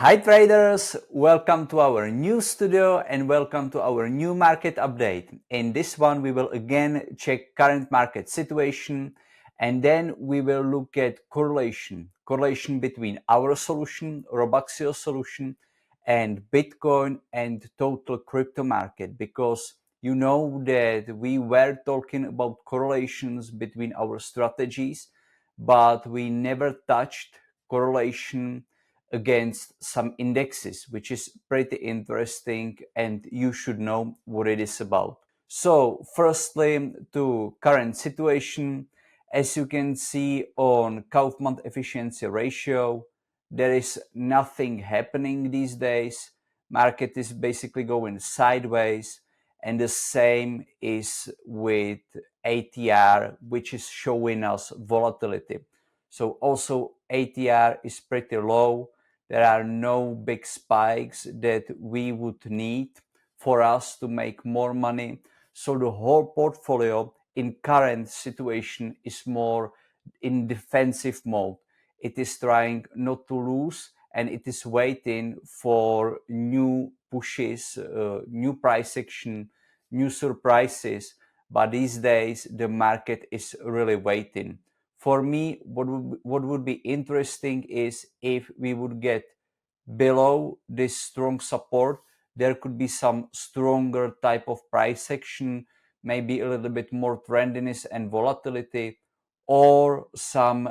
Hi traders, welcome to our new studio and welcome to our new market update. In this one we will again check current market situation and then we will look at correlation between our solution, Robuxio solution, and Bitcoin and total crypto market, because you know that we were talking about correlations between our strategies, but we never touched correlation against some indexes, which is pretty interesting and you should know what it is about. So firstly, to current situation, as you can see on Kaufmann efficiency ratio, there is nothing happening these days. Market is basically going sideways, and the same is with ATR, which is showing us volatility. So also ATR is pretty low. There are no big spikes that we would need for us to make more money. So the whole portfolio in current situation is more in defensive mode. It is trying not to lose and it is waiting for new pushes, new price action, new surprises. But these days the market is really waiting. For me, what would be interesting is if we would get below this strong support, there could be some stronger type of price action, maybe a little bit more trendiness and volatility, or some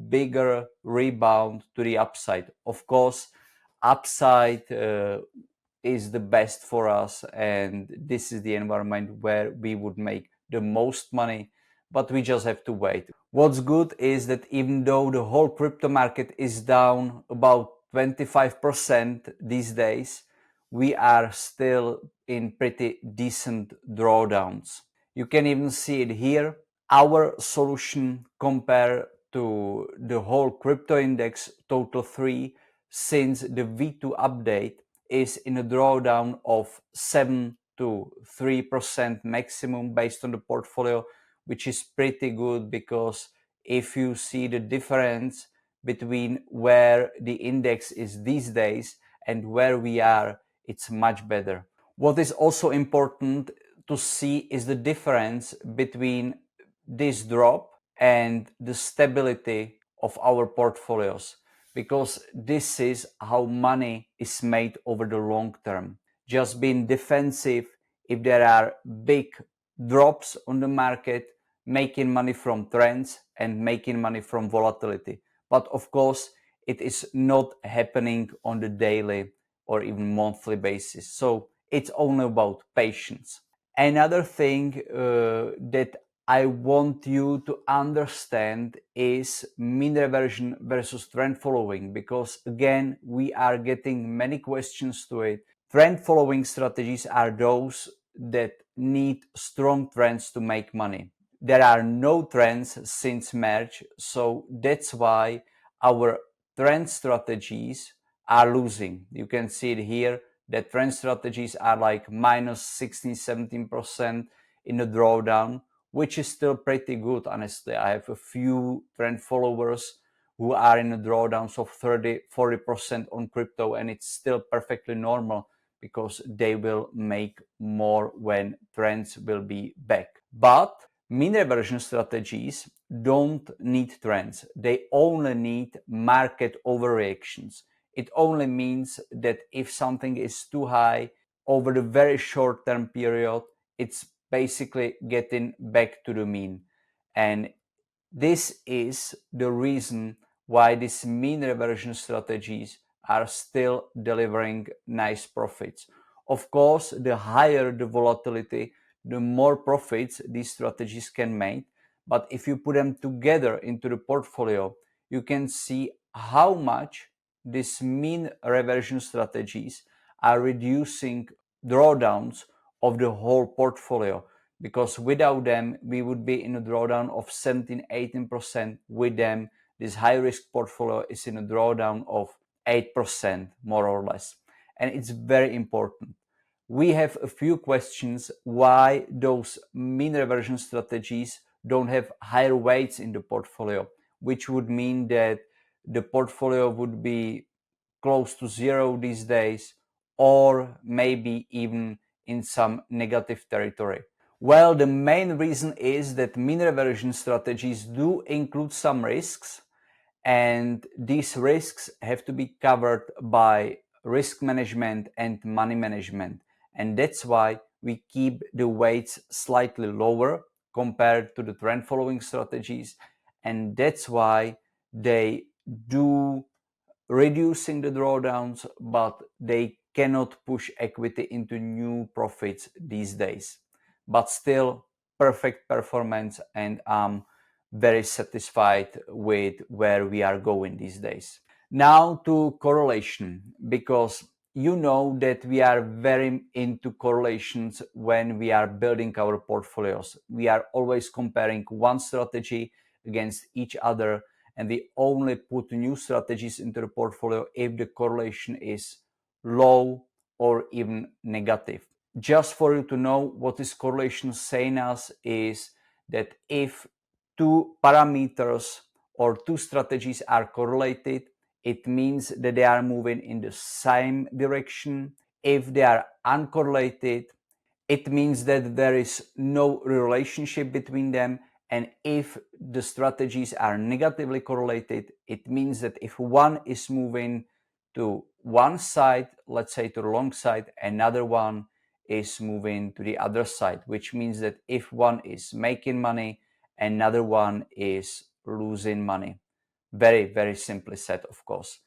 bigger rebound to the upside. Of course, upside is the best for us, and this is the environment where we would make the most money, but we just have to wait. What's good is that even though the whole crypto market is down about 25% these days, we are still in pretty decent drawdowns. You can even see it here. Our solution compared to the whole crypto index total 3 since the V2 update is in a drawdown of 7 to 3% maximum based on the portfolio, which is pretty good, because if you see the difference between where the index is these days and where we are, it's much better. What is also important to see is the difference between this drop and the stability of our portfolios, because this is how money is made over the long term. Just being defensive if there are big drops on the market, making money from trends and making money from volatility. But of course, it is not happening on the daily or even monthly basis. So it's only about patience. Another thing that I want you to understand is mean reversion versus trend following, because again, we are getting many questions to it. Trend following strategies are those that need strong trends to make money. There are no trends since March, so that's why our trend strategies are losing. You can see it here that trend strategies are like minus 16-17% in the drawdown, which is still pretty good, honestly. I have a few trend followers who are in the drawdowns of 30-40% on crypto, and it's still perfectly normal because they will make more when trends will be back. But mean reversion strategies don't need trends. They only need market overreactions. It only means that if something is too high over the very short term period, it's basically getting back to the mean. And this is the reason why these mean reversion strategies are still delivering nice profits. Of course, the higher the volatility, the more profits these strategies can make. But if you put them together into the portfolio, you can see how much these mean reversion strategies are reducing drawdowns of the whole portfolio, because without them we would be in a drawdown of 17-18%. With them, this high risk portfolio is in a drawdown of 8% more or less. And it's very important. We have a few questions why those mean reversion strategies don't have higher weights in the portfolio, which would mean that the portfolio would be close to zero these days, or maybe even in some negative territory? Well, the main reason is that mean reversion strategies do include some risks, and these risks have to be covered by risk management and money management. And that's why we keep the weights slightly lower compared to the trend following strategies. And that's why they do reducing the drawdowns, but they cannot push equity into new profits these days. But still, perfect performance, and I'm very satisfied with where we are going these days. Now to correlation, because you know that we are very into correlations when we are building our portfolios. We are always comparing one strategy against each other, and we only put new strategies into the portfolio if the correlation is low or even negative. Just for you to know what this correlation saying us is that if two parameters or two strategies are correlated, it means that they are moving in the same direction. If they are uncorrelated, it means that there is no relationship between them. And if the strategies are negatively correlated, it means that if one is moving to one side, let's say to the long side, another one is moving to the other side, which means that if one is making money, another one is losing money. Very, very simply said, of course.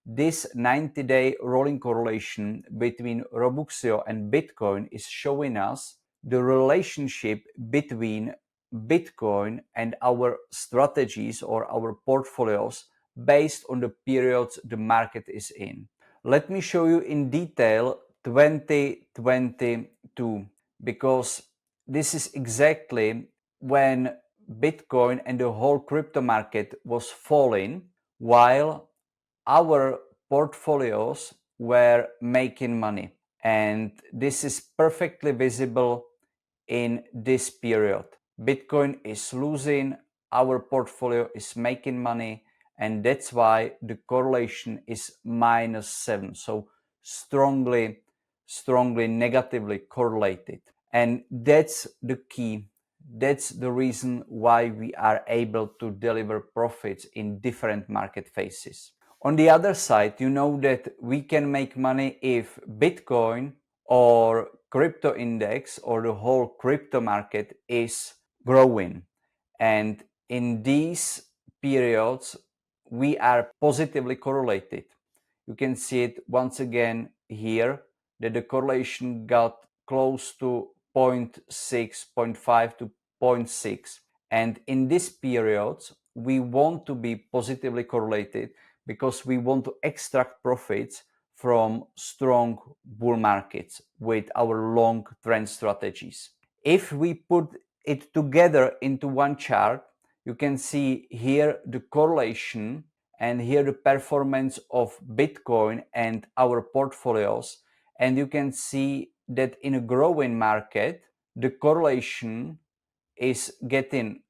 This 90-day rolling correlation between Robuxio and Bitcoin is showing us the relationship between Bitcoin and our strategies or our portfolios based on the periods the market is in. Let me show you in detail 2022, because this is exactly when Bitcoin and the whole crypto market was falling, while our portfolios were making money. And this is perfectly visible in this period. Bitcoin is losing, our portfolio is making money, and that's why the correlation is -7. So strongly negatively correlated. And that's the key. That's the reason why we are able to deliver profits in different market phases. On the other side, you know that we can make money if Bitcoin or crypto index or the whole crypto market is growing. And in these periods, we are positively correlated. You can see it once again here, that the correlation got close to 0.6, 0.5 to 0.6. And in these periods, we want to be positively correlated because we want to extract profits from strong bull markets with our long trend strategies. If we put it together into one chart, you can see here the correlation and here the performance of Bitcoin and our portfolios. And you can see that in a growing market, the correlation is getting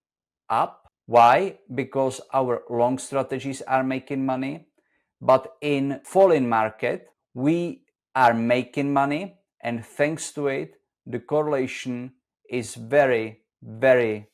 up. Why? Because our long strategies are making money. But in falling market, we are making money, and thanks to it, the correlation is very, very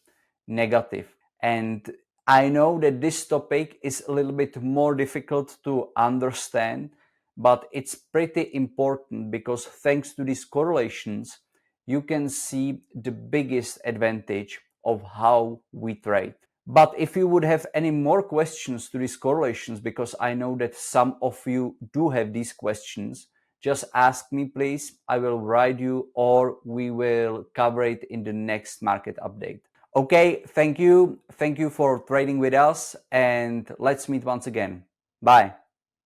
negative. And I know that this topic is a little bit more difficult to understand, but it's pretty important because thanks to these correlations, you can see the biggest advantage of how we trade. But if you would have any more questions to these correlations, because I know that some of you do have these questions, just ask me, please. I will write you, or we will cover it in the next market update. Okay, thank you. Thank you for trading with us, and let's meet once again. Bye.